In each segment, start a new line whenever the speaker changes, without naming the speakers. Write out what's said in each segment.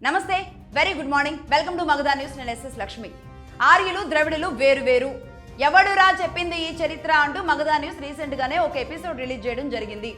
నమస్తే, very good morning. Welcome to Magadha news. నేను SS Lakshmi. ఆర్యులు ద్రవిడులు వేరు వేరు, ఎవడురా చెప్పింది ఈ చరిత్ర అంటూ మగధా న్యూస్ రీసెంట్ గానే ఒక ఎపిసోడ్ రిలీజ్ చేయడం జరిగింది.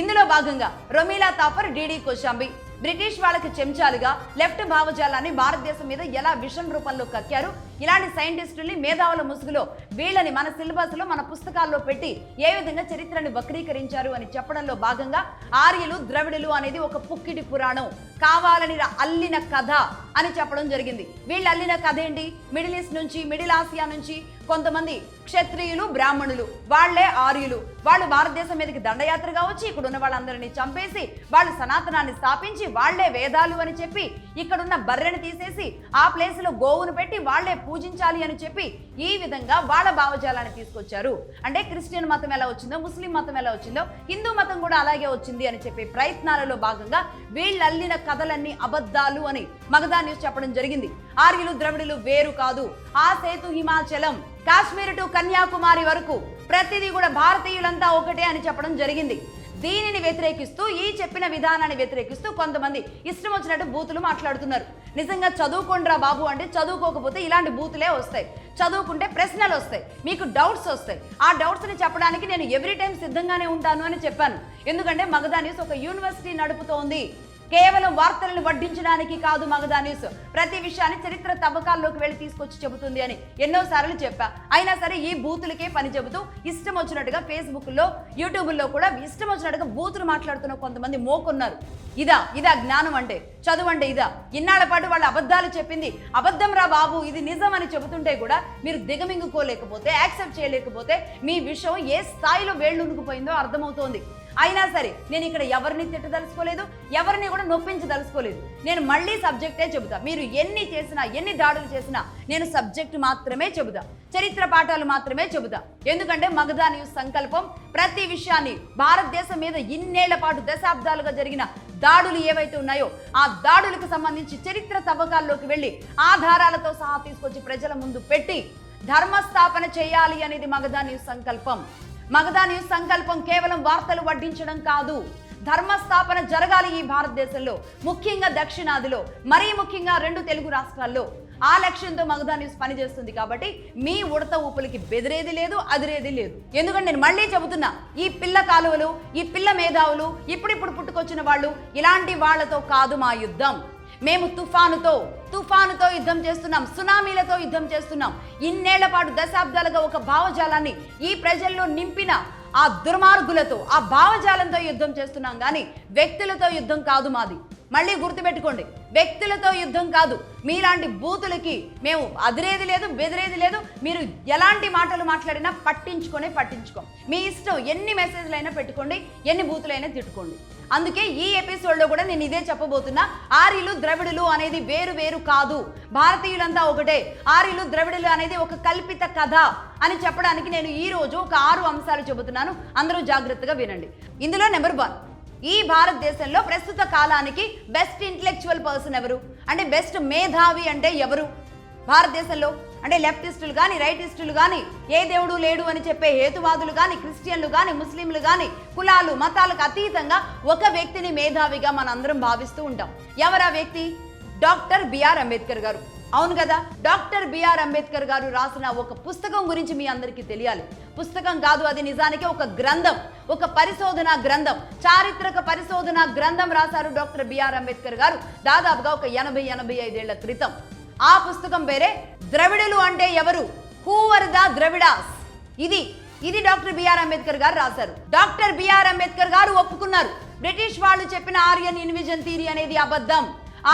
ఇందులో భాగంగా రొమీలా తాపర్, డిడి కోశాంబి బ్రిటిష్ వాళ్ళకి చెంచాలుగా లెఫ్ట్ భావజాలాన్ని భారతదేశం మీద ఎలా విషం రూపంలో కక్కారు, ఇలాంటి సైంటిస్టుల్ని మేధావుల ముసుగులో వీళ్ళని మన సిలబస్ లో మన పుస్తకాల్లో పెట్టి ఏ విధంగా చరిత్రని వక్రీకరించారు అని చెప్పడంలో భాగంగా ఆర్యులు ద్రవిడులు అనేది ఒక పుక్కిటి పురాణం, కావాలని అల్లిన కథ అని చెప్పడం జరిగింది. వీళ్ళు అల్లిన కథ ఏంటి? మిడిల్ ఈస్ట్ నుంచి, మిడిల్ ఆసియా నుంచి కొంతమంది క్షత్రియులు, బ్రాహ్మణులు, వాళ్లే ఆర్యులు. వాళ్ళు భారతదేశం మీదకి దండయాత్రగా వచ్చి ఇక్కడ ఉన్న వాళ్ళందరినీ చంపేసి వాళ్ళు సనాతనాన్ని స్థాపించి వాళ్లే వేదాలు అని చెప్పి ఇక్కడున్న బర్రెని తీసేసి ఆ ప్లేస్ లో గోవును పెట్టి వాళ్లే పూజించాలి అని చెప్పి ఈ విధంగా వాళ్ళ భావజాలాన్ని తీసుకొచ్చారు. అంటే క్రిస్టియన్ మతం ఎలా వచ్చిందో, ముస్లిం మతం ఎలా వచ్చిందో, హిందూ మతం కూడా అలాగే వచ్చింది అని చెప్పి ప్రయత్నాలలో భాగంగా వీళ్ళు అల్లిన కథలన్నీ అబద్ధాలు అని మగధా న్యూస్ చెప్పడం జరిగింది. ఆర్యులు ద్రవిడులు వేరు కాదు. ఆ సేతు హిమాచలం, కాశ్మీర్ టు కన్యాకుమారి వరకు ప్రతిదీ కూడా భారతీయులంతా ఒకటే అని చెప్పడం జరిగింది. దీనిని వ్యతిరేకిస్తూ, ఈ చెప్పిన విధానాన్ని వ్యతిరేకిస్తూ కొంతమంది ఇష్టం వచ్చినట్టు బూతులు మాట్లాడుతున్నారు. నిజంగా చదువుకోండిరా బాబు అంటే చదువుకోకపోతే ఇలాంటి బూతులే వస్తాయి. చదువుకుంటే ప్రశ్నలు వస్తాయి, మీకు డౌట్స్ వస్తాయి. ఆ డౌట్స్ని చెప్పడానికి నేను ఎవ్రీ టైం సిద్ధంగానే ఉంటాను అని చెప్పాను. ఎందుకంటే మగధా న్యూస్ ఒక యూనివర్సిటీ నడుపుతోంది. కేవలం వార్తలను వడ్డించడానికి కాదు మగధా న్యూస్. ప్రతి విషయాన్ని చరిత్ర తవ్వకాల్లోకి వెళ్ళి తీసుకొచ్చి చెబుతుంది అని ఎన్నోసార్లు చెప్పా. అయినా సరే ఈ బూతులకే పని చెబుతూ ఇష్టం వచ్చినట్టుగా ఫేస్బుక్లో, యూట్యూబ్లో కూడా ఇష్టం వచ్చినట్టుగా బూతులు మాట్లాడుతున్న కొంతమంది మోకున్నారు. ఇదా జ్ఞానం అంటే, చదువు అంటే ఇదా? ఇన్నాళ్ల పాటు వాళ్ళు అబద్ధాలు చెప్పింది అబద్ధం రా బాబు, ఇది నిజం అని చెబుతుంటే కూడా మీరు దిగమింగుకోలేకపోతే, యాక్సెప్ట్ చేయలేకపోతే మీ విషయం ఏ స్థాయిలో వేళ్ళునుకుపోయిందో అర్థమవుతోంది. అయినా సరే నేను ఇక్కడ ఎవరిని తిట్టదలుచుకోలేదు, ఎవరిని కూడా నొప్పించదలుచుకోలేదు. నేను మళ్ళీ సబ్జెక్టే చెబుతా. మీరు ఎన్ని చేసినా, ఎన్ని దాడులు చేసినా నేను సబ్జెక్టు మాత్రమే చెబుతా, చరిత్ర పాఠాలు మాత్రమే చెబుతా. ఎందుకంటే మగధా న్యూస్ సంకల్పం ప్రతి విషయాన్ని, భారతదేశం మీద ఇన్నేళ్ల పాటు దశాబ్దాలుగా జరిగిన దాడులు ఏవైతే ఉన్నాయో ఆ దాడులకు సంబంధించి చరిత్ర తవ్వకాల్లోకి వెళ్ళి ఆధారాలతో సహా తీసుకొచ్చి ప్రజల ముందు పెట్టి ధర్మస్థాపన చేయాలి అనేది మగధా న్యూస్ సంకల్పం. మగధా న్యూస్ సంకల్పం కేవలం వార్తలు వడ్డించడం కాదు, ధర్మస్థాపన జరగాలి ఈ భారతదేశంలో, ముఖ్యంగా దక్షిణాదిలో, మరీ ముఖ్యంగా 2 తెలుగు రాష్ట్రాల్లో. ఆ లక్ష్యంతో మగధా న్యూస్ పనిచేస్తుంది. కాబట్టి మీ ఉడత ఊపులకి బెదిరేది లేదు, అదిరేది లేదు. ఎందుకంటే నేను మళ్ళీ చెబుతున్నా, ఈ పిల్ల కాలువలు, ఈ పిల్ల మేధావులు, ఇప్పుడిప్పుడు పుట్టుకొచ్చిన వాళ్ళు, ఇలాంటి వాళ్లతో కాదు మా యుద్ధం. మేము తుఫానుతో యుద్ధం చేస్తున్నాం, సునామీలతో యుద్ధం చేస్తున్నాం. ఇన్నేళ్ల పాటు దశాబ్దాలుగా ఒక భావజాలాన్ని ఈ ప్రజల్లో నింపిన ఆ దుర్మార్గులతో, ఆ భావజాలంతో యుద్ధం చేస్తున్నాం కానీ వ్యక్తులతో యుద్ధం కాదు మాది. మళ్ళీ గుర్తుపెట్టుకోండి, వ్యక్తులతో యుద్ధం కాదు. మీలాంటి బూతులకి మేము అదిరేది లేదు, బెదిరేది లేదు. మీరు ఎలాంటి మాటలు మాట్లాడినా పట్టించుకోం. మీ ఇష్టం, ఎన్ని మెసేజ్లైనా పెట్టుకోండి, ఎన్ని బూతులైనా తిట్టుకోండి. అందుకే ఈ ఎపిసోడ్లో కూడా నేను ఇదే చెప్పబోతున్నా. ఆర్యులు ద్రవిడులు అనేది వేరు వేరు కాదు, భారతీయులంతా ఒకటే. ఆర్యులు ద్రవిడులు అనేది ఒక కల్పిత కథ అని చెప్పడానికి నేను ఈ రోజు ఒక 6 అంశాలు చెబుతున్నాను. అందరూ జాగ్రత్తగా వినండి. ఇందులో నెంబర్ 1, ఈ భారతదేశంలో ప్రస్తుత కాలానికి బెస్ట్ ఇంటలెక్చువల్ పర్సన్ ఎవరు అంటే, బెస్ట్ మేధావి అంటే ఎవరు భారతదేశంలో? అంటే లెఫ్టిస్టులు కానీ, రైటిస్టులు కానీ, ఏ దేవుడు లేడు అని చెప్పే హేతువాదులు కానీ, క్రిస్టియన్లు కానీ, ముస్లింలు కానీ, కులాలు మతాలకు అతీతంగా ఒక వ్యక్తిని మేధావిగా మనందరం భావిస్తూ ఉంటాం. ఎవరా వ్యక్తి? డాక్టర్ బిఆర్ అంబేద్కర్ గారు. అవును కదా, డాక్టర్ బిఆర్ అంబేద్కర్ గారు రాసిన ఒక పుస్తకం గురించి మీ అందరికీ తెలియాలి. పుస్తకం కాదు, అది నిజానికి ఒక గ్రంథం, ఒక పరిశోధనా గ్రంథం, చారిత్రక పరిశోధనా గ్రంథం రాశారు డాక్టర్ బిఆర్ అంబేద్కర్ గారు దాదాపుగా ఒక 80-85 ఏళ్ల క్రితం. ఆ పుస్తకం పేరే ద్రవిడులు అంటే ఎవరు, హూ ఆర్ ద ద్రవిడాస్. ఇది డాక్టర్ బిఆర్ అంబేద్కర్ గారు రాశారు. డాక్టర్ బిఆర్ అంబేద్కర్ గారు ఒప్పుకున్నారు, బ్రిటిష్ వాళ్ళు చెప్పిన ఆర్యన్ ఇన్విజన్ థియరీ అనేది అబద్ధం.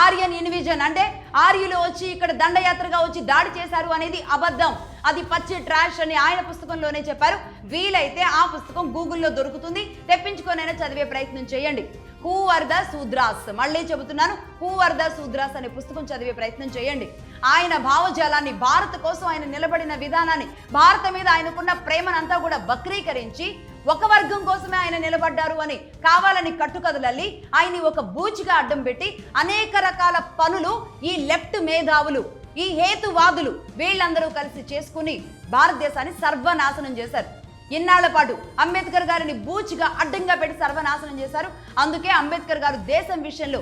ఆర్యన్ ఇన్విజన్ అంటే ఆర్యులు వచ్చి ఇక్కడ దండయాత్రగా వచ్చి దాడి చేశారు అనేది అబద్ధం, అది పచ్చి ట్రాష్ అని ఆయన పుస్తకంలోనే చెప్పారు. వీలైతే ఆ పుస్తకం గూగుల్లో దొరుకుతుంది, తెప్పించుకొనైనా చదివే ప్రయత్నం చేయండి. హూ ఆర్ ద శూద్రాస్, మళ్ళీ చెబుతున్నాను, హూ ఆర్ ద శూద్రాస్ అనే పుస్తకం చదివే ప్రయత్నం చేయండి. ఆయన భావజాలాన్ని, భారత్ కోసం ఆయన నిలబడిన విధానాన్ని, భారత మీద ఆయనకున్న ప్రేమనంతా కూడా వక్రీకరించి ఒక వర్గం కోసమే ఆయన నిలబడ్డారు అని కావాలని కట్టుకథలల్లి ఆయన్ని ఒక బూచిగా అడ్డం పెట్టి అనేక రకాల పనులు ఈ లెఫ్ట్ మేధావులు, ఈ హేతువాదులు వీళ్ళందరూ కలిసి చేసుకుని భారతదేశాన్ని సర్వనాశనం చేశారు. ఇన్నాళ్ల పాటు అంబేద్కర్ గారిని బూచిగా అడ్డంగా పెట్టి సర్వనాశనం చేశారు. అందుకే అంబేద్కర్ గారు దేశం విషయంలో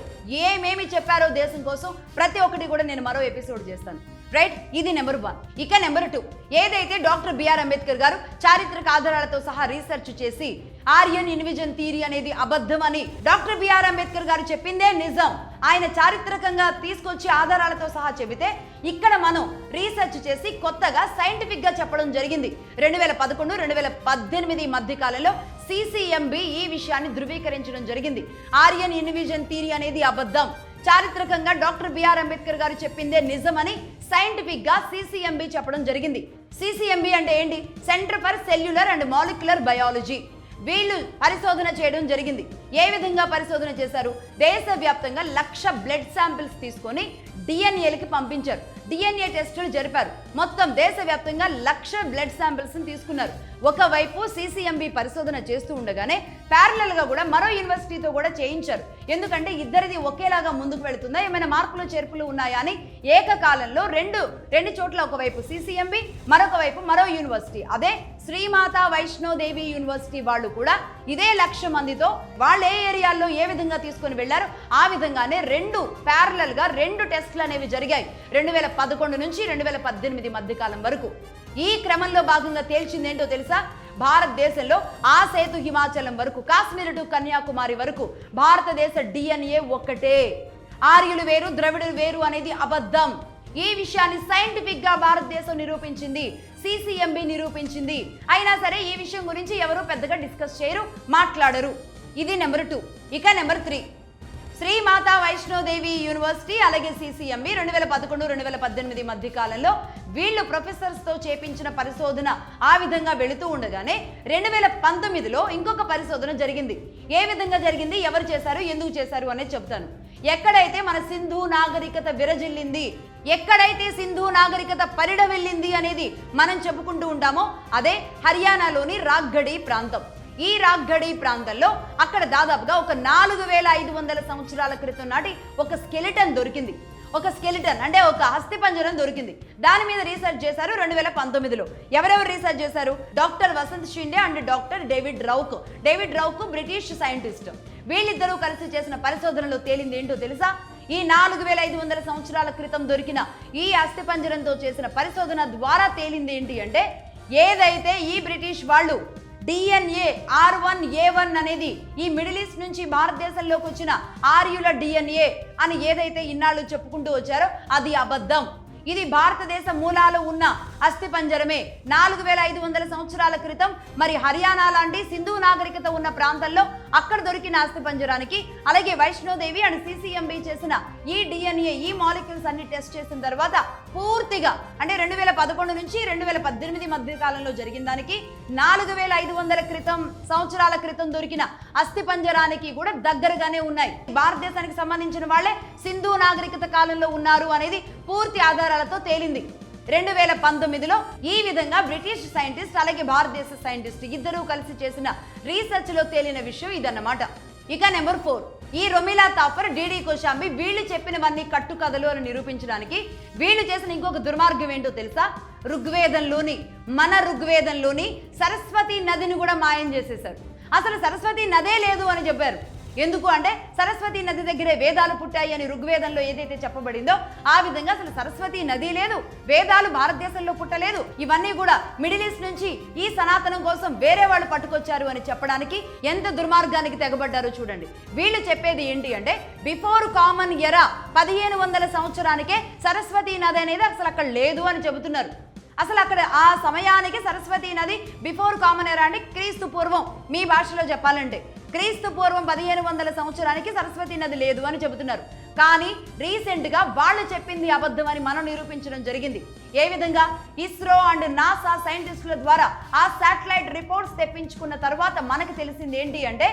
ఏమేమి చెప్పారో దేశం కోసం ప్రతి ఒక్కటి కూడా నేను మరో ఎపిసోడ్ చేస్తాను. రైట్, ఇది నెంబర్ 1. ఇక నెంబర్ 2, ఏదైతే డాక్టర్ బిఆర్ అంబేద్కర్ గారు చారిత్రక ఆధారాలతో సహా రీసెర్చ్ చేసి ఆర్యన్ ఇన్విజన్ థియరీ అనేది అబద్ధం అని డాక్టర్ బిఆర్ అంబేద్కర్ గారు చెప్పిందే నిజం, ఆయన చారిత్రకంగా తీసుకొచ్చి ఆధారాలతో సహా చెబితే ఇక్కడ మనం రీసెర్చ్ చేసి కొత్తగా సైంటిఫిక్ గా చెప్పడం జరిగింది. 2011-2018 మధ్య కాలంలో సిసిఎంబి ఈ విషయాన్ని ధృవీకరించడం జరిగింది. ఆర్యన్ ఇన్విజన్ థియరీ అనేది అబద్ధం, చారిత్రకంగా డాక్టర్ బిఆర్ అంబేద్కర్ గారు చెప్పిందే నిజమని సైంటిఫిక్ గా సిసిఎంబి చెప్పడం జరిగింది. సిసిఎంబి అంటే ఏంటి? Centre for cellular and molecular biology. వీళ్ళు పరిశోధన చేయడం జరిగింది. ఏ విధంగా పరిశోధన చేశారు? దేశవ్యాప్తంగా 1,00,000 బ్లడ్ శాంపిల్స్ తీసుకొని డిఎన్ఏలకి పంపించారు. డిఎన్ఏ టెస్టులు జరిపారు. మొత్తం దేశవ్యాప్తంగా 1,00,000 బ్లడ్ శాంపిల్స్ తీసుకున్నారు. ఒకవైపు సిసిఎంబి పరిశోధన చేస్తూ ఉండగానే ప్యారలల్ గా కూడా మరో యూనివర్సిటీతో కూడా చేయించారు. ఎందుకంటే ఇద్దరిది ఒకేలాగా ముందుకు వెళుతుందా, ఏమైనా మార్పులు చేర్పులు ఉన్నాయా అని ఏకకాలంలో రెండు చోట్ల, ఒకవైపు సిసిఎంబి, మరొక వైపు మరో యూనివర్సిటీ, అదే శ్రీమాతా వైష్ణోదేవి యూనివర్సిటీ వాళ్ళు కూడా ఇదే 1,00,000 మందితో వాళ్ళు ఏ ఏరియాల్లో ఏ విధంగా తీసుకొని వెళ్లారో ఆ విధంగానే ప్యారలల్ గా 2 టెస్టులు అనేవి జరిగాయి 2011 నుంచి 2018 మధ్య కాలం వరకు. ఈ క్రమంలో భాగంగా తేల్చింది ఏంటో తెలుసా? భారతదేశంలో ఆ సేతు హిమాచలం వరకు, కాశ్మీర్ టు కన్యాకుమారి వరకు భారతదేశ డిఎన్ఏ ఒక్కటే. ఆర్యులు వేరు, ద్రవిడులు వేరు అనేది అబద్ధం. ఈ విషయాన్ని సైంటిఫిక్ గా భారతదేశం నిరూపించింది, సిసిఎంబి నిరూపించింది. అయినా సరే ఈ విషయం గురించి ఎవరు పెద్దగా డిస్కస్ చేయరు, మాట్లాడరు. ఇది నెంబర్ 2. ఇక నెంబర్ 3, శ్రీమాతా వైష్ణోదేవి యూనివర్సిటీ అలాగే సిసిఎంబి 2011-2018 మధ్య కాలంలో వీళ్ళు ప్రొఫెసర్స్ తో చేపించిన పరిశోధన ఆ విధంగా వెళుతూ ఉండగానే 2019లో ఇంకొక పరిశోధన జరిగింది. ఏ విధంగా జరిగింది, ఎవరు చేశారు, ఎందుకు చేశారు అనేది చెప్తాను. ఎక్కడైతే మన సింధు నాగరికత విరజిల్లింది, ఎక్కడైతే సింధు నాగరికత పరిడవెళ్ళింది అనేది మనం చెప్పుకుంటూ ఉంటామో అదే హర్యానాలోని రాగ్గడి ప్రాంతం. ఈ రాగ్గడి ప్రాంతంలో అక్కడ దాదాపుగా ఒక 4,500 సంవత్సరాల క్రితం నాటి ఒక స్కెలిటన్ దొరికింది. ఒక స్కెలిటన్ అంటే ఒక అస్థిపంజరం దొరికింది. దాని మీద రీసెర్చ్ చేశారు 2019లో. ఎవరెవరు రీసెర్చ్ చేశారు? Doctor Vasant Shinde and doctor David Reich British scientist. వీళ్ళిద్దరూ కలిసి చేసిన పరిశోధనలో తేలింది ఏంటో తెలుసా? ఈ 4,500 సంవత్సరాల క్రితం దొరికిన ఈ అస్థిపంజరంతో చేసిన పరిశోధన ద్వారా తేలింది ఏంటి అంటే, ఏదైతే ఈ బ్రిటిష్ వాళ్ళు డిఎన్ఏ R1A1 అనేది ఈ మిడిల్ ఈస్ట్ నుంచి భారతదేశంలోకి వచ్చిన ఆర్యుల డిఎన్ఏ అని ఏదైతే ఇన్నాళ్ళు చెప్పుకుంటూ వచ్చారో అది అబద్ధం. ఇది భారతదేశ మూలాలు ఉన్న అస్థిపంజరమే. 4,500 సంవత్సరాల క్రితం మరి హర్యానా లాంటి సింధు నాగరికత ఉన్న ప్రాంతంలో అక్కడ దొరికిన అస్థిపంజరానికి అలాగే వైష్ణోదేవి అండ్ సిసిఎంబి చేసిన ఈ డిఎన్ఏ ఈ మాలిక్యూల్స్ అన్ని టెస్ట్ చేసిన తర్వాత పూర్తిగా అంటే 2011 నుంచి 2018 మధ్య కాలంలో జరిగిన దానికి 4,500 సంవత్సరాల క్రితం దొరికిన అస్థిపంజరానికి కూడా దగ్గరగానే ఉన్నాయి. భారతదేశానికి సంబంధించిన వాళ్ళే సింధు నాగరికత కాలంలో ఉన్నారు అనేది పూర్తి ఆధారాలతో తేలింది. 2019లో ఈ విధంగా బ్రిటిష్ సైంటిస్ట్ అలాగే భారతదేశ సైంటిస్ట్ ఇద్దరూ కలిసి చేసిన రీసెర్చ్ లో తేలిన విషయం ఇదన్నమాట. ఇక నెంబర్ 4, ఈ రొమిలా థాపర్, డిడి కోశాంబి వీళ్ళు చెప్పినవన్నీ కట్టుకథలు అని నిరూపించడానికి వీళ్ళు చేసిన ఇంకొక దుర్మార్గం ఏంటో తెలుసా? మన ఋగ్వేదంలోని సరస్వతి నదిని కూడా మాయం చేసేశారు. అసలు సరస్వతి నదే లేదు అని చెప్పారు. ఎందుకు అంటే సరస్వతి నది దగ్గరే వేదాలు పుట్టాయి అని ఋగ్వేదంలో ఏదైతే చెప్పబడిందో ఆ విధంగా అసలు సరస్వతి నది లేదు, వేదాలు భారతదేశంలో పుట్టలేదు. ఇవన్నీ కూడా మిడిల్ ఈస్ట్ నుంచి ఈ సనాతనం కోసం వేరే వాళ్ళు పట్టుకొచ్చారు అని చెప్పడానికి ఎంత దుర్మార్గానికి తెగబడ్డారో చూడండి. వీళ్ళు చెప్పేది ఏంటి అంటే బిఫోర్ కామన్ ఎరా 1500 సంవత్సరానికే సరస్వతి నది అనేది అసలు అక్కడ లేదు అని చెబుతున్నారు. అసలు అక్కడ ఆ సమయానికి సరస్వతి నది బిఫోర్ కామన్ ఎరా అంటే క్రీస్తు పూర్వం, మీ భాషలో చెప్పాలంటే క్రీస్తు పూర్వం 1500 సంవత్సరానికి సరస్వతి నది లేదు అని చెబుతున్నారు. కానీ రీసెంట్ గా వాళ్ళు చెప్పింది అబద్ధం అని మనం నిరూపించడం జరిగింది. ఏ విధంగా? ఇస్రో అండ్ నాసా సైంటిస్టుల ద్వారా ఆ శాటిలైట్ రిపోర్ట్స్ తెప్పించుకున్న తర్వాత మనకు తెలిసింది ఏంటి అంటే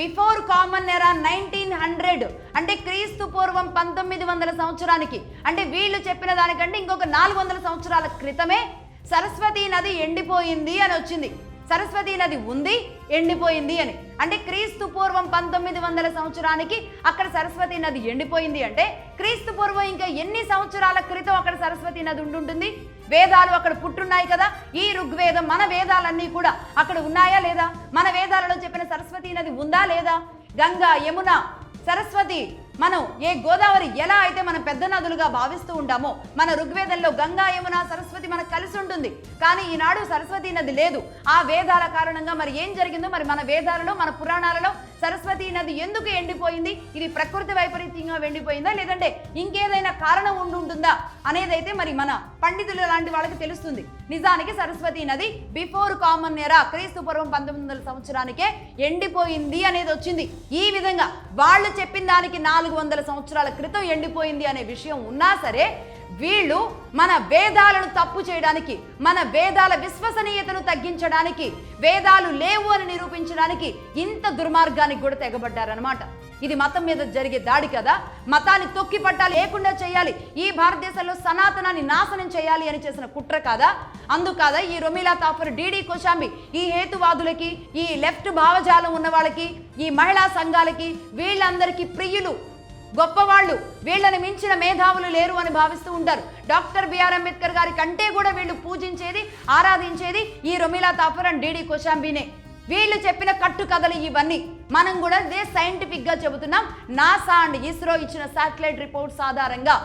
బిఫోర్ కామన్ ఎరా 1900 అంటే క్రీస్తు పూర్వం 1900 సంవత్సరానికి అంటే వీళ్ళు చెప్పిన దానికంటే ఇంకొక 400 సంవత్సరాల క్రితమే సరస్వతి నది ఎండిపోయింది అని వచ్చింది. సరస్వతి నది ఉంది, ఎండిపోయింది అని. అంటే క్రీస్తు పూర్వం 1900 సంవత్సరానికి అక్కడ సరస్వతి నది ఎండిపోయింది అంటే క్రీస్తు పూర్వం ఇంకా ఎన్ని సంవత్సరాల క్రితం అక్కడ సరస్వతి నది ఉండుంటుంది? వేదాలు అక్కడ పుట్టున్నాయి కదా. ఈ ఋగ్వేదం, మన వేదాలన్నీ కూడా అక్కడ ఉన్నాయా లేదా? మన వేదాలలో చెప్పిన సరస్వతి నది ఉందా లేదా? గంగా, యమున, సరస్వతి, మనం ఏ గోదావరి ఎలా అయితే మనం పెద్ద నదులుగా భావిస్తూ ఉంటామో మన ఋగ్వేదంలో గంగా, యమున, సరస్వతి మనకు కలిసి ఉంటుంది. కానీ ఈనాడు సరస్వతి నది లేదు. ఆ వేదాల కారణంగా మరి ఏం జరిగిందో, మరి మన వేదాలలో, మన పురాణాలలో సరస్వతి నది ఎందుకు ఎండిపోయింది? ఇది ప్రకృతి వైపరీత్యంగా ఎండిపోయిందా, లేదంటే ఇంకేదైనా కారణం ఉంటుందా అనేదైతే మరి మన పండితులు లాంటి వాళ్ళకి తెలుస్తుంది. నిజానికి సరస్వతి నది బిఫోర్ కామన్ ఎరా, క్రీస్తు పూర్వం 1900 సంవత్సరానికే ఎండిపోయింది అనేది వచ్చింది. ఈ విధంగా వాళ్ళు చెప్పిన దానికి 400 సంవత్సరాల క్రితం ఎండిపోయింది అనే విషయం ఉన్నా సరే వీళ్ళు మన వేదాలను తప్పు చేయడానికి, మన వేదాల విశ్వసనీయతను తగ్గించడానికి, వేదాలు లేవు అని నిరూపించడానికి ఇంత దుర్మార్గానికి కూడా తెగబడ్డారనమాట. ఇది మతం మీద జరిగే దాడి కదా. మతాన్ని తొక్కి పట్టాలి, లేకుండా చేయాలి, ఈ భారతదేశంలో సనాతనాన్ని నాశనం చేయాలి అని చేసిన కుట్ర కాదా? అందుకాదా ఈ రొమిలా తాఫర్, డిడి కోశాంబి, ఈ హేతువాదులకి, ఈ లెఫ్ట్ భావజాలం ఉన్న వాళ్ళకి, ఈ మహిళా సంఘాలకి, వీళ్ళందరికీ ప్రియులు, గొప్పవాళ్ళు, వీళ్ళని మించిన మేధావులు లేరు అని భావిస్తూ ఉంటారు. డాక్టర్ బిఆర్ అంబేద్కర్ గారి కంటే కూడా వీళ్ళు పూజించేది, ఆరాధించేది ఈ రొమిలా తాఫర్ అండ్ డిడి కోశాంబినే. వీళ్ళు చెప్పిన కట్టు కథలు ఇవన్నీ మనం కూడా ఇదే సైంటిఫిక్ గా చెబుతున్నాం. నాసా అండ్ ఇస్రో ఇచ్చిన శాటిలైట్ రిపోర్ట్స్ ఆధారంగా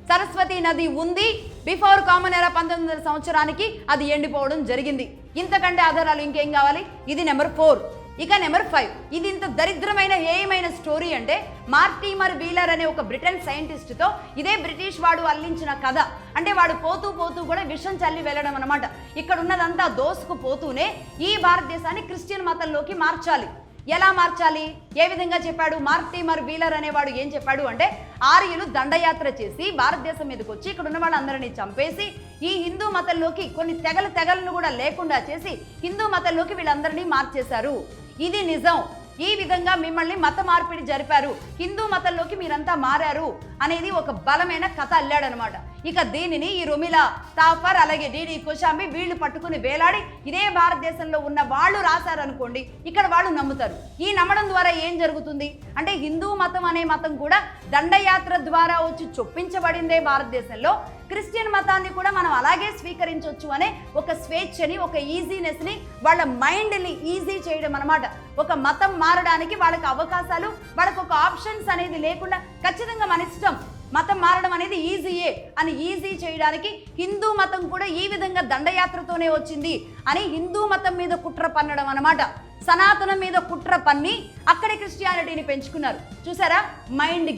సరస్వతి నది ఉంది, బిఫోర్ కామన్ ఎరా 1900 సంవత్సరానికి అది ఎండిపోవడం జరిగింది. ఇంతకంటే ఆధారాలు ఇంకేం కావాలి? ఇది నెంబర్ 4. ఇక నెంబర్ 5, ఇది ఇంత దరిద్రమైన ఏమైన స్టోరీ అంటే మార్టిమర్ వీలర్ అనే ఒక బ్రిటన్ సైంటిస్ట్తో ఇదే బ్రిటిష్ వాడు అల్లించిన కథ. అంటే వాడు పోతూ పోతూ కూడా విషం చల్లి వెళ్ళడం అనమాట. ఇక్కడ ఉన్నదంతా దోసుకుపోతూనే ఈ భారతదేశాన్ని క్రిస్టియన్ మతంలోకి మార్చాలి. ఎలా మార్చాలి, ఏ విధంగా చెప్పాడు? మార్టిమర్ వీలర్ అనేవాడు ఏం చెప్పాడు అంటే ఆర్యులు దండయాత్ర చేసి భారతదేశం మీదకి వచ్చి ఇక్కడ ఉన్న వాళ్ళందరినీ చంపేసి ఈ హిందూ మతంలోకి కొన్ని తెగలను కూడా లేకుండా చేసి హిందూ మతంలోకి వీళ్ళందరినీ మార్చేశారు. ఇది నిజం. ఈ విధంగా మిమ్మల్ని మత మార్పిడి జరిపారు, హిందూ మతంలోకి మీరంతా మారారు అనేది ఒక బలమైన కథ అల్లాడనమాట. ఇక దీనిని ఈ రొమిలా తాఫర్ అలాగే డిడి కోశాంబి వీళ్ళు పట్టుకుని వేలాడి ఇదే భారతదేశంలో ఉన్న వాళ్ళు రాశారనుకోండి, ఇక్కడ వాళ్ళు నమ్ముతారు. ఈ నమ్మడం ద్వారా ఏం జరుగుతుంది అంటే హిందూ మతం అనే మతం కూడా దండయాత్ర ద్వారా వచ్చి చొప్పించబడిందే భారతదేశంలో. క్రిస్టియన్ మతాన్ని కూడా మనం అలాగే స్వీకరించవచ్చు అనే ఒక స్వేచ్ఛని, ఒక ఈజీనెస్ని, వాళ్ళ మైండ్ని ఈజీ చేయడం అనమాట. ఒక మతం మారడానికి వాళ్ళకి అవకాశాలు, వాళ్ళకు ఒక ఆప్షన్స్ అనేది లేకుండా ఖచ్చితంగా మన ఇష్టం, మతం మారడం అనేది ఈజీయే అని ఈజీ చేయడానికి హిందూ మతం కూడా ఈ విధంగా దండయాత్రతోనే వచ్చింది అని హిందూ మతం మీద కుట్ర పన్నడం అనమాట. సనాతనం మీద కుట్ర పన్ని అక్కడే క్రిస్టియానిటీని పెంచుకున్నారు. చూసారా? మైండ్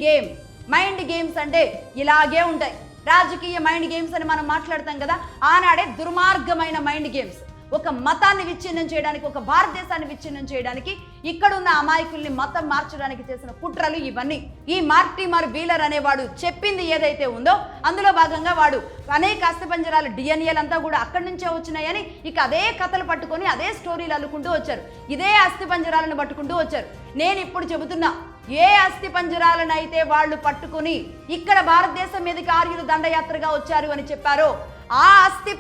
గేమ్స్ అంటే ఇలాగే ఉంటాయి. రాజకీయ మైండ్ గేమ్స్ అని మనం మాట్లాడతాం కదా, ఆనాడే దుర్మార్గమైన మైండ్ గేమ్స్. ఒక మతాన్ని విచ్ఛిన్నం చేయడానికి, ఒక భారతదేశాన్ని విచ్ఛిన్నం చేయడానికి, ఇక్కడున్న అమాయకుల్ని మతం మార్చడానికి చేసిన కుట్రలు ఇవన్నీ. ఈ మార్టిమర్ వీలర్ అనేవాడు చెప్పింది ఏదైతే ఉందో అందులో భాగంగా వాడు అనేక అస్థిపంజరాలు డిఎన్ఏలంతా కూడా అక్కడి నుంచే వచ్చినాయని ఇక అదే కథలు పట్టుకొని అదే స్టోరీలు అల్లుకుంటూ వచ్చారు. ఇదే అస్థిపంజరాలను పట్టుకుంటూ వచ్చారు. నేను ఇప్పుడు చెబుతున్నా, ఏ అస్థి పంజరాలనైతే వాళ్ళు పట్టుకుని ఇక్కడ భారతదేశం మీదకి ఆర్యులు దండయాత్రగా వచ్చారు అని చెప్పారో ఆ అస్థి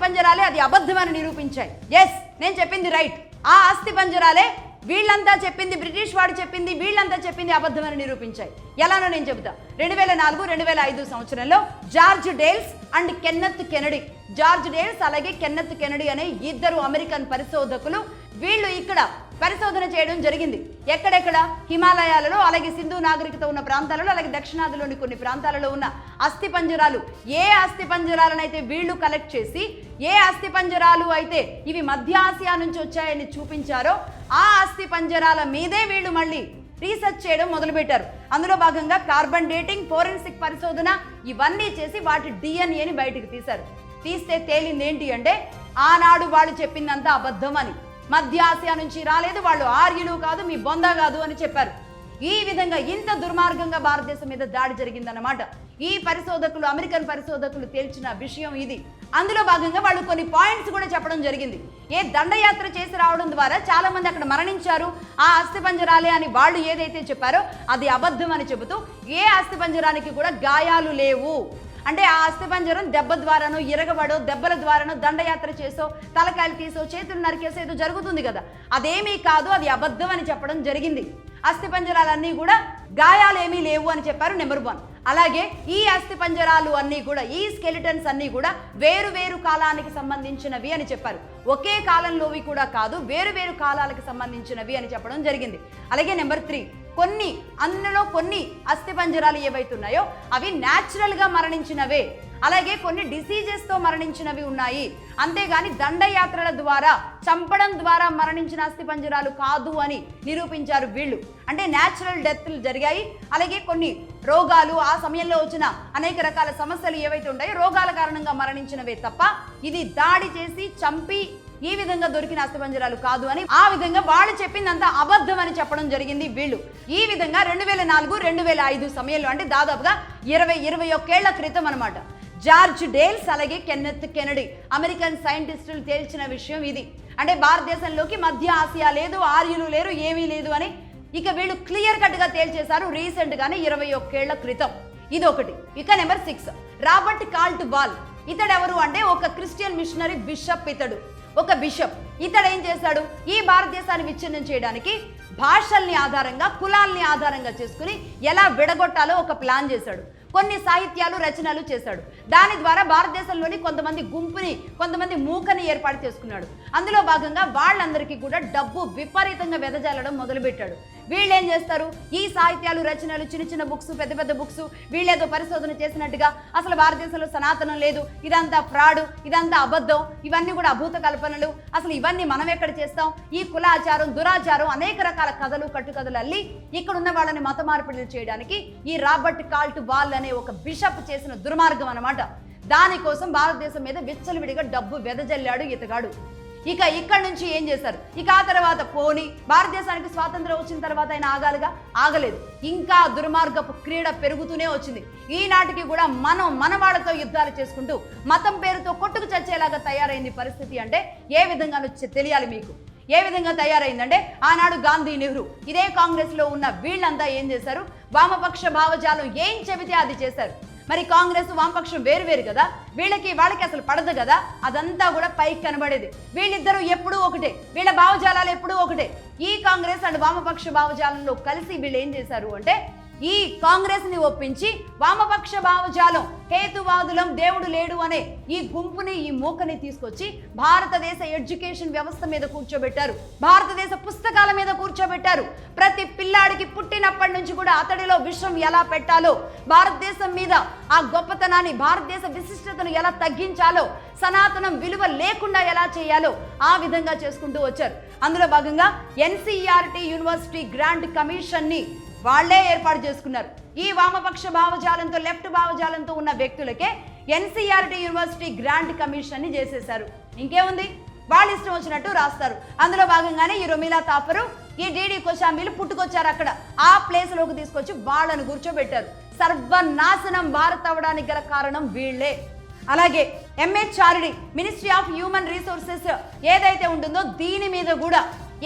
పంజరాలే అది అబద్ధమని నిరూపించాయి. ఎస్, నేను చెప్పింది రైట్. ఆ అస్థి పంజరాలే వీళ్ళంతా చెప్పింది, బ్రిటిష్ వాడు చెప్పింది, వీళ్ళంతా చెప్పింది అబద్ధమని నిరూపించాయి. ఎలానో నేను చెబుతా. 2004-2005 సంవత్సరంలో George Dale's and Kenneth Kennedy, George Dale's అలాగే కెన్నెత్ కెనడీ అనే ఇద్దరు అమెరికన్ పరిశోధకులు వీళ్ళు ఇక్కడ పరిశోధన చేయడం జరిగింది. ఎక్కడెక్కడ? హిమాలయాలలో, అలాగే సింధు నాగరికత ఉన్న ప్రాంతాలలో, అలాగే దక్షిణాదిలోని కొన్ని ప్రాంతాలలో ఉన్న అస్థి పంజరాలు, ఏ అస్థి పంజరాలనైతే వీళ్ళు కలెక్ట్ చేసి ఏ అస్థి పంజరాలు అయితే ఇవి మధ్య ఆసియా నుంచి వచ్చాయని చూపించారో ఆ అస్థి పంజరాల మీదే వీళ్ళు మళ్ళీ రీసెర్చ్ చేయడం మొదలుపెట్టారు. అందులో భాగంగా కార్బన్ డేటింగ్, ఫోరెన్సిక్ పరిశోధన ఇవన్నీ చేసి వాటి డిఎన్ఏని బయటికి తీస్తే తేలింది ఏంటి అంటే ఆనాడు వాళ్ళు చెప్పిందంతా అబద్ధం అని. మధ్య ఆసియా నుంచి రాలేదు, వాళ్ళు ఆర్యులు కాదు, మీ బొంద కాదు అని చెప్పారు. ఈ విధంగా ఇంత దుర్మార్గంగా భారతదేశం మీద దాడి జరిగిందన్నమాట. ఈ పరిశోధకులు, అమెరికన్ పరిశోధకులు తేల్చిన విషయం ఇది. అందులో భాగంగా వాళ్ళు కొన్ని పాయింట్స్ కూడా చెప్పడం జరిగింది. దండయాత్ర చేసి రావడం ద్వారా చాలా మంది అక్కడ మరణించారు, ఆ అస్థిపంజరాలే అని వాళ్ళు ఏదైతే చెప్పారో అది అబద్ధం అని చెబుతూ ఏ అస్థిపంజరానికి కూడా గాయాలు లేవు, అంటే ఆ అస్థిపంజరం దెబ్బ ద్వారానో ఇరగబడో దెబ్బల ద్వారానో దండయాత్ర చేసో తలకాయలు తీసో చేతులు నరికేసో ఏదో జరుగుతుంది కదా, అదేమీ కాదు, అది అబద్ధం అని చెప్పడం జరిగింది. అస్థిపంజరాలన్నీ కూడా గాయాలేమీ లేవు అని చెప్పారు. నెంబర్ 1. అలాగే ఈ అస్థిపంజరాలు అన్నీ కూడా, ఈ స్కెలిటన్స్ అన్నీ కూడా వేరు వేరు కాలానికి సంబంధించినవి అని చెప్పారు. ఒకే కాలంలోవి కూడా కాదు, వేరు వేరు కాలాలకు సంబంధించినవి అని చెప్పడం జరిగింది. అలాగే నెంబర్ 3, అందులో కొన్ని అస్థిపంజరాలు ఏవైతున్నాయో అవి న్యాచురల్గా మరణించినవే, అలాగే కొన్ని డిసీజెస్తో మరణించినవి ఉన్నాయి. అంతేగాని దండయాత్రల ద్వారా చంపడం ద్వారా మరణించిన అస్థిపంజరాలు కాదు అని నిరూపించారు వీళ్ళు. అంటే న్యాచురల్ డెత్లు జరిగాయి, అలాగే కొన్ని రోగాలు ఆ సమయంలో వచ్చిన అనేక రకాల సమస్యలు ఏవైతే ఉంటాయో రోగాల కారణంగా మరణించినవే తప్ప ఇది దాడి చేసి చంపి ఈ విధంగా దొరికిన అస్థిపంజరాలు కాదు అని, ఆ విధంగా వాళ్ళు చెప్పిందంతా అబద్ధం అని చెప్పడం జరిగింది వీళ్ళు. ఈ విధంగా 2004-2005 సమయంలో, అంటే దాదాపుగా 21 ఏళ్ల క్రితం అనమాట, జార్జ్ డేల్స్ అలాగే కెన్నెత్ కెనడీ అమెరికన్ సైంటిస్టులు తేల్చిన విషయం ఇది. అంటే భారతదేశంలోకి మధ్య ఆసియా లేదు, ఆర్యులు లేరు, ఏమీ లేదు అని ఇక వీళ్ళు క్లియర్ కట్ గా తేల్చేశారు రీసెంట్ గానే 21 ఏళ్ల క్రితం. ఇది ఒకటి. ఇక నెంబర్ 6, రాబర్ట్ కాల్ట్ బాల్. ఇతడెవరు అంటే ఒక క్రిస్టియన్ మిషనరీ బిషప్. ఒక బిషప్. ఇతడు ఏం చేశాడు, ఈ భారతదేశాన్ని విచ్ఛిన్నం చేయడానికి భాషల్ని ఆధారంగా కులాల్ని ఆధారంగా చేసుకుని ఎలా విడగొట్టాలో ఒక ప్లాన్ చేశాడు. కొన్ని సాహిత్యాలు రచనలు చేశాడు. దాని ద్వారా భారతదేశంలోని కొంతమంది గుంపుని, కొంతమంది మూకని ఏర్పాటు చేసుకున్నాడు. అందులో భాగంగా వాళ్ళందరికీ కూడా డబ్బు విపరీతంగా వెదజల్లడం మొదలుపెట్టాడు. వీళ్ళు ఏం చేస్తారు, ఈ సాహిత్యాలు రచనలు, చిన్న చిన్న బుక్స్, పెద్ద పెద్ద బుక్స్, వీళ్ళేదో పరిశోధన చేసినట్టుగా అసలు భారతదేశంలో సనాతనం లేదు, ఇదంతా ఫ్రాడ్, ఇదంతా అబద్ధం, ఇవన్నీ కూడా అభూత కల్పనలు, అసలు ఇవన్నీ మనం ఎక్కడ చేస్తాం, ఈ కులాచారం దురాచారం అనేక రకాల కథలు కట్టుకథలు అల్లి ఇక్కడ ఉన్న వాళ్ళని మత మార్పిడులు చేయడానికి ఈ రాబర్ట్ కాల్ట్ బాల్ అనే ఒక బిషప్ చేసిన దుర్మార్గం అన్నమాట. దానికోసం భారతదేశం మీద విచ్చలవిడిగా డబ్బు వెదజల్లాడు ఇతగాడు. ఇక ఇక్కడ నుంచి ఏం చేశారు, ఇక ఆ తర్వాత పోని భారతదేశానికి స్వాతంత్రం వచ్చిన తర్వాత ఆయన ఆగాలిగా, ఆగలేదు. ఇంకా దుర్మార్గపు క్రీడ పెరుగుతూనే వచ్చింది. ఈనాటికి కూడా మన వాళ్ళతో యుద్ధాలు చేసుకుంటూ మతం పేరుతో కొట్టుకు చచ్చేలాగా తయారైంది పరిస్థితి. అంటే ఏ విధంగా తెలియాలి మీకు, ఏ విధంగా తయారైందంటే ఆనాడు గాంధీ, నెహ్రూ, ఇదే కాంగ్రెస్ లో ఉన్న వీళ్ళంతా ఏం చేశారు, వామపక్ష భావజాలం ఏం చెబితే అది చేశారు. మరి కాంగ్రెస్ వామపక్షం వేరు వేరు కదా, వాళ్ళకి అసలు పడదు కదా, అదంతా కూడా పైకి కనబడేది. వీళ్ళిద్దరూ ఎప్పుడూ ఒకటే, వీళ్ళ భావజాలాలు ఎప్పుడూ ఒకటే. ఈ కాంగ్రెస్ అండ్ వామపక్ష భావజాలంలో కలిసి వీళ్ళు ఏం చేశారు అంటే ఈ కాంగ్రెస్ ని ఒప్పించి వామపక్ష భావజాలం, హేతువాదులం, దేవుడు లేడు అనే ఈ గుంపుని, ఈ మూకని తీసుకొచ్చి భారతదేశ ఎడ్యుకేషన్ వ్యవస్థ మీద కూర్చోబెట్టారు, భారతదేశ పుస్తకాల మీద కూర్చోబెట్టారు. ప్రతి పిల్లాడికి పుట్టినప్పటి నుంచి కూడా అతడిలో విషం ఎలా పెట్టాలో, భారతదేశం మీద ఆ గొప్పతనాన్ని, భారతదేశ విశిష్టతను ఎలా తగ్గించాలో, సనాతనం విలువ లేకుండా ఎలా చేయాలో ఆ విధంగా చేసుకుంటూ వచ్చారు. అందులో భాగంగా NCERT యూనివర్సిటీ గ్రాంట్ కమిషన్ ని వాళ్లే ఏర్పాటు చేసుకున్నారు. ఈ వామపక్ష భావజాలంతో, లెఫ్ట్ భావజాలంతో ఉన్న వ్యక్తులకే NCERT యూనివర్సిటీ గ్రాంట్ కమిషన్ ని చేసేశారు. ఇంకేముంది, వాళ్ళు ఇష్టం వచ్చినట్టు రాస్తారు. అందులో భాగంగానే ఈ రొమిలా తాపరు, ఈ DD కోశాంబీలు పుట్టుకొచ్చారు. అక్కడ ఆ ప్లేస్ లోకి తీసుకొచ్చి వాళ్ళను కూర్చోబెట్టారు. సర్వనాశనం భారత్ అవడానికి గల కారణం వీళ్లే. అలాగే MHRD, ministry of human resources ఏదైతే ఉంటుందో దీని మీద కూడా,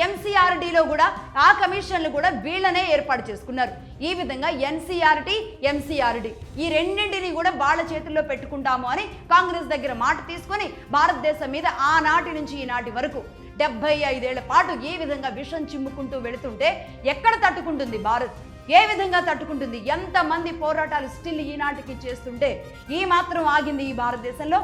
MCRDలో కూడా ఆ కమిషన్లు కూడా వీళ్ళనే ఏర్పాటు చేసుకున్నారు. ఈ విధంగా NCERT, MCRD ఈ రెండింటిని కూడా వాళ్ళ చేతుల్లో పెట్టుకుంటాము అని కాంగ్రెస్ దగ్గర మాట తీసుకొని భారతదేశం మీద ఆనాటి నుంచి ఈనాటి వరకు 75 ఏళ్ల పాటు ఏ విధంగా విషం చిమ్ముకుంటూ వెళుతుంటే ఎక్కడ తట్టుకుంటుంది భారత్, ఏ విధంగా తట్టుకుంటుంది? ఎంతమంది పోరాటాలు స్టిల్ ఈనాటికి చేస్తుంటే ఈ మాత్రం ఆగింది ఈ భారతదేశంలో?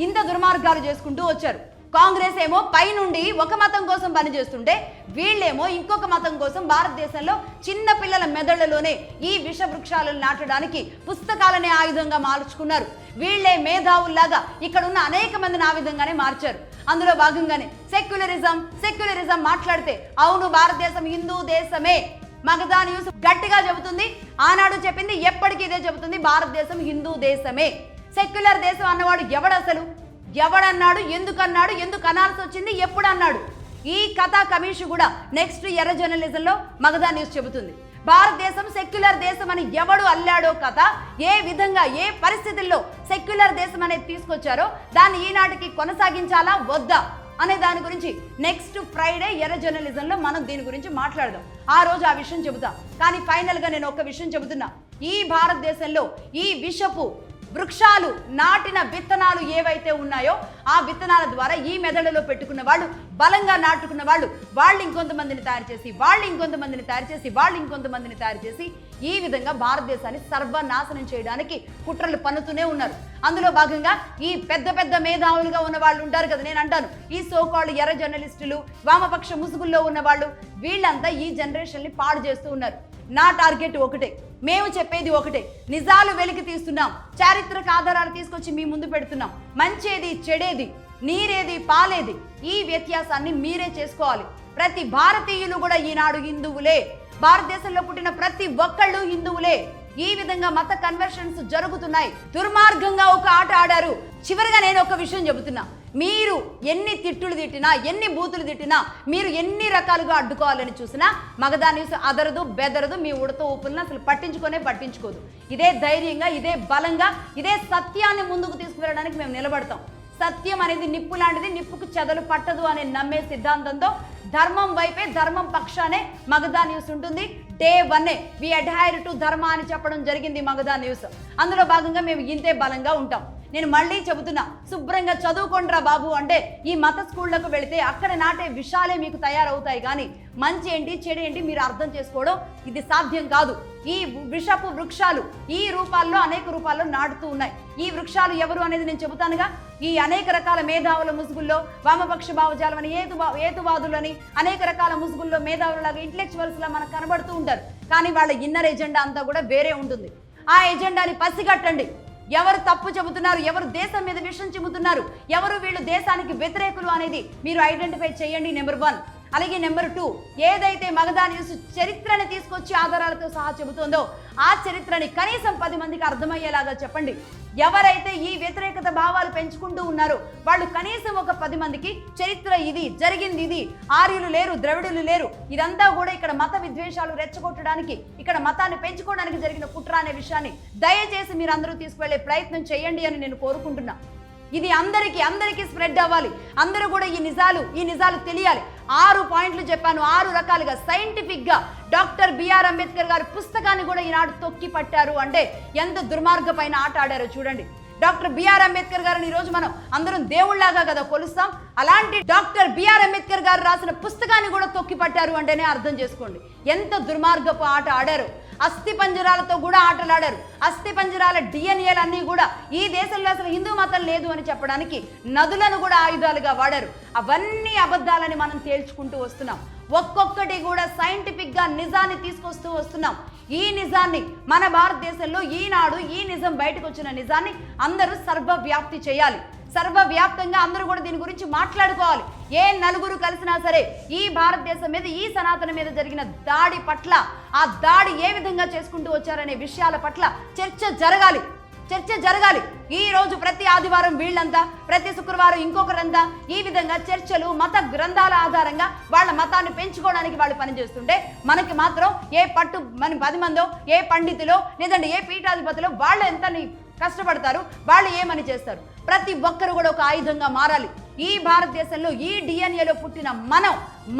ఇంత దుర్మార్గాలు చేసుకుంటూ వచ్చారు. కాంగ్రెస్ ఏమో పైనుండి ఒక మతం కోసం పనిచేస్తుంటే వీళ్ళేమో ఇంకొక మతం కోసం భారతదేశంలో చిన్న పిల్లల మెదళ్లలోనే ఈ విష వృక్షాలను నాటడానికి పుస్తకాలనే ఆయుధంగా మార్చుకున్నారు. వీళ్లే మేధావుల్లాగా ఇక్కడ ఉన్న అనేక మందిని ఆ విధంగానే మార్చారు. అందులో భాగంగానే సెక్యులరిజం మాట్లాడితే అవును భారతదేశం హిందూ దేశమే, మగధా న్యూస్ గట్టిగా చెబుతుంది, ఆనాడు చెప్పింది, ఎప్పటికీ ఇదే చెబుతుంది, భారతదేశం హిందూ దేశమే. సెక్యులర్ దేశం అన్నవాడు ఎవడసలు, ఎవడన్నాడు, ఎందుకన్నాడు, ఎందుకు అనాల్సి వచ్చింది, ఎప్పుడు అన్నాడు? ఈ కథా కమిషన్ కూడా నెక్స్ట్ ఎర్ర జర్నలిజంలో మగధా న్యూస్ చెబుతుంది. భారతదేశం సెక్యులర్ దేశం అని ఎవడు అల్లాడో కథ, ఏ విధంగా ఏ పరిస్థితుల్లో సెక్యులర్ దేశం అనేది తీసుకొచ్చారో దాన్ని ఈనాటికి కొనసాగించాలా వద్దా అనే దాని గురించి నెక్స్ట్ ఫ్రైడే ఎర్ర జర్నలిజంలో మనం దీని గురించి మాట్లాడదాం. ఆ రోజు ఆ విషయం చెబుతా. కానీ ఫైనల్ గా నేను ఒక విషయం చెబుతున్నా, ఈ భారతదేశంలో ఈ విషపు వృక్షాలు నాటిన విత్తనాలు ఏవైతే ఉన్నాయో ఆ విత్తనాల ద్వారా ఈ మెదడులో పెట్టుకున్న వాళ్ళు, బలంగా నాటుకున్న వాళ్ళు ఇంకొంతమందిని తయారు చేసి, వాళ్ళు ఇంకొంతమందిని తయారు చేసి, వాళ్ళు ఇంకొంతమందిని తయారు చేసి ఈ విధంగా భారతదేశాన్ని సర్వనాశనం చేయడానికి కుట్రలు పన్నుతూనే ఉన్నారు. అందులో భాగంగా ఈ పెద్ద పెద్ద మేధావులుగా ఉన్న వాళ్ళు ఉంటారు కదా, నేను అంటాను ఈ సోకాళ్ళు ఎర్ర జర్నలిస్టులు, వామపక్ష ముసుగుల్లో ఉన్న వాళ్ళు, వీళ్ళంతా ఈ జనరేషన్ని పాడు చేస్తూ ఉన్నారు. నా టార్గెట్ ఒకటే, మేము చెప్పేది ఒకటే, నిజాలు వెలికి తీస్తున్నాం, చారిత్రక ఆధారాలు తీసుకొచ్చి మీ ముందు పెడుతున్నాం. మంచేది చెడేది, నీరేది పాలేది, ఈ వ్యత్యాసాన్ని మీరే చేసుకోవాలి. ప్రతి భారతీయులు కూడా ఈనాడు హిందువులే, భారతదేశంలో పుట్టిన ప్రతి ఒక్కళ్ళు హిందువులే. ఈ విధంగా మత కన్వర్షన్స్ జరుగుతున్నాయి. దుర్మార్గంగా ఒక ఆట ఆడారు. చివరిగా నేను ఒక విషయం చెబుతున్నా, మీరు ఎన్ని తిట్టులు తిట్టినా, ఎన్ని బూతులు తిట్టినా, మీరు ఎన్ని రకాలుగా అడ్డుకోవాలని చూసినా మగధా న్యూస్ అదరదు బెదరదు, మీ ఉడత ఊపులను అసలు పట్టించుకోదు. ఇదే ధైర్యంగా, ఇదే బలంగా, ఇదే సత్యాన్ని ముందుకు తీసుకువెళ్ళడానికి మేము నిలబడతాం. సత్యం అనేది నిప్పు లాంటిది, నిప్పుకు చెదలు పట్టదు అనే నమ్మే సిద్ధాంతంతో ధర్మం వైపే, ధర్మం పక్షానే మగధా న్యూస్ ఉంటుంది. డే 1 వి అడ్హైర్ టు ధర్మ అని చెప్పడం జరిగింది మగధా న్యూస్. అందులో భాగంగా మేము ఇంతే బలంగా ఉంటాం. నేను మళ్ళీ చెబుతున్నా, శుభ్రంగా చదువుకోండిరా బాబు అంటే ఈ మత స్కూళ్లకు వెళితే అక్కడ నాటే విషయాలే మీకు తయారవుతాయి, కానీ మంచి ఏంటి చెడు ఏంటి మీరు అర్థం చేసుకోవడం ఇది సాధ్యం కాదు. ఈ విషపు వృక్షాలు ఈ రూపాల్లో, అనేక రూపాల్లో నాటుతూ ఉన్నాయి. ఈ వృక్షాలు ఎవరు అనేది నేను చెబుతానుగా. ఈ అనేక రకాల మేధావుల ముసుగుల్లో, వామపక్ష భావజాలం అని, ఏతువాదులని, అనేక రకాల ముసుగుల్లో మేధావులలాగా, ఇంటలెక్చువల్స్ లా మనకు కనబడుతూ ఉంటారు. కానీ వాళ్ళ ఇన్నర్ ఎజెండా అంతా కూడా వేరే ఉంటుంది. ఆ ఎజెండాని పసిగట్టండి. ఎవరు తప్పు చెబుతున్నారు, ఎవరు దేశం మీద విషం చెబుతున్నారు, ఎవరు వీళ్ళు దేశానికి వ్యతిరేకులు అనేది మీరు ఐడెంటిఫై చేయండి. నెంబర్ 1. అలాగే నెంబర్ 2, ఏదైతే మగధా న్యూస్ చరిత్రని తీసుకొచ్చి ఆధారాలతో సహా చెబుతుందో ఆ చరిత్రని కనీసం 10 మందికి అర్థమయ్యేలాగా చెప్పండి. ఎవరైతే ఈ వ్యతిరేకత భావాలు పెంచుకుంటూ ఉన్నారో వాళ్ళు కనీసం ఒక 10 మందికి చరిత్ర ఇది జరిగింది, ఇది ఆర్యులు లేరు, ద్రవిడులు లేరు, ఇదంతా కూడా ఇక్కడ మత విద్వేషాలు రెచ్చగొట్టడానికి, ఇక్కడ మతాన్ని పెంచుకోవడానికి జరిగిన కుట్ర అనే విషయాన్ని దయచేసి మీరు అందరూ తీసుకువెళ్లే ప్రయత్నం చేయండి అని నేను కోరుకుంటున్నా. ఇది అందరికీ స్ప్రెడ్ అవ్వాలి. అందరూ కూడా ఈ నిజాలు తెలియాలి. 6 పాయింట్లు చెప్పాను, 6 రకాలుగా సైంటిఫిక్ గా డాక్టర్ బిఆర్ అంబేద్కర్ గారి పుస్తకాన్ని కూడా ఈనాడు తొక్కి పట్టారు అంటే ఎంత దుర్మార్గపైన ఆట ఆడారో చూడండి. డాక్టర్ బిఆర్ అంబేద్కర్ గారిని ఈరోజు మనం అందరం దేవుళ్లాగా కదా కొలుస్తాం. అలాంటి డాక్టర్ బిఆర్ అంబేద్కర్ గారు రాసిన పుస్తకాన్ని కూడా తొక్కి పట్టారు అంటేనే అర్థం చేసుకోండి ఎంత దుర్మార్గపు ఆట ఆడారు. అస్థి పంజరాలతో కూడా ఆటలాడారు. అస్థి పంజరాల డిఎన్ఏలు అన్నీ కూడా ఈ దేశంలో అసలు హిందూ మతం లేదు అని చెప్పడానికి నదులను కూడా ఆయుధాలుగా వాడారు. అవన్నీ అబద్ధాలని మనం తేల్చుకుంటూ వస్తున్నాం. ఒక్కొక్కటి కూడా సైంటిఫిక్ గా నిజాన్ని తీసుకొస్తూ వస్తున్నాం. ఈ నిజాన్ని మన భారతదేశంలో ఈనాడు ఈ నిజం బయటకు వచ్చిన నిజాన్ని అందరూ సర్వవ్యాప్తి చేయాలి. సర్వవ్యాప్తంగా అందరూ కూడా దీని గురించి మాట్లాడుకోవాలి. ఏ నలుగురు కలిసినా సరే ఈ భారతదేశం మీద, ఈ సనాతన మీద జరిగిన దాడి పట్ల, ఆ దాడి ఏ విధంగా చేసుకుంటూ వచ్చారనే విషయాల పట్ల చర్చ జరగాలి. ఈ రోజు ప్రతి ఆదివారం వీళ్ళంతా, ప్రతి శుక్రవారం ఇంకొకరంతా, ఈ విధంగా చర్చలు మత గ్రంథాల ఆధారంగా వాళ్ళ మతాన్ని పెంచుకోవడానికి వాళ్ళు పనిచేస్తుంటే మనకి మాత్రం ఏ పట్టు మన 10 మందో, ఏ పండితులో, లేదంటే ఏ పీఠాధిపతిలో వాళ్ళు ఎంత కష్టపడతారు, వాళ్ళు ఏమని చేస్తారు. ప్రతి ఒక్కరు కూడా ఒక ఆయుధంగా మారాలి. ఈ భారతదేశంలో ఈ డిఎన్ఏలో పుట్టిన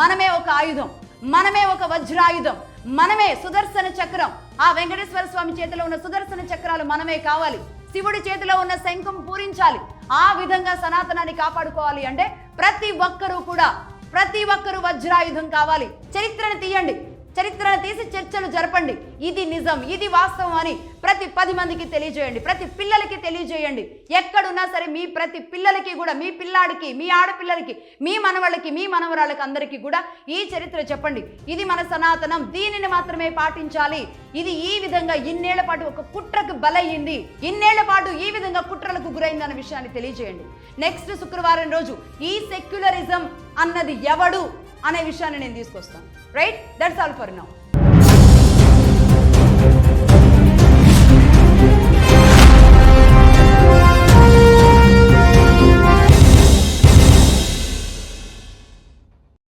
మనమే ఒక ఆయుధం, మనమే ఒక వజ్రాయుధం, మనమే సుదర్శన చక్రం. ఆ వెంకటేశ్వర స్వామి చేతిలో ఉన్న సుదర్శన చక్రాలు మనమే కావాలి. శివుడి చేతిలో ఉన్న శంఖం పూరించాలి. ఆ విధంగా సనాతనాన్ని కాపాడుకోవాలి అంటే ప్రతి ఒక్కరూ వజ్రాయుధం కావాలి. చరిత్రను తీయండి, చరిత్రను తీసి చర్చలు జరపండి. ఇది నిజం, ఇది వాస్తవం అని ప్రతి 10 మందికి తెలియజేయండి. ప్రతి పిల్లలకి తెలియజేయండి. ఎక్కడున్నా సరే మీ ప్రతి పిల్లలకి కూడా, మీ పిల్లాడికి, మీ ఆడపిల్లలకి, మీ మనవళ్ళకి, మీ మనవరాళ్ళకి అందరికీ కూడా ఈ చరిత్ర చెప్పండి. ఇది మన సనాతనం, దీనిని మాత్రమే పాటించాలి. ఇది ఈ విధంగా ఇన్నేళ్ల పాటు ఒక కుట్రకు బలయ్యింది, ఇన్నేళ్ల పాటు ఈ విధంగా కుట్రలకు గురైంది అన్న విషయాన్ని తెలియజేయండి. నెక్స్ట్ శుక్రవారం రోజు ఈ సెక్యులరిజం అన్నది ఎవడు అనే విషయాన్ని నేను తీసుకొస్తాను. Right, that's all for now.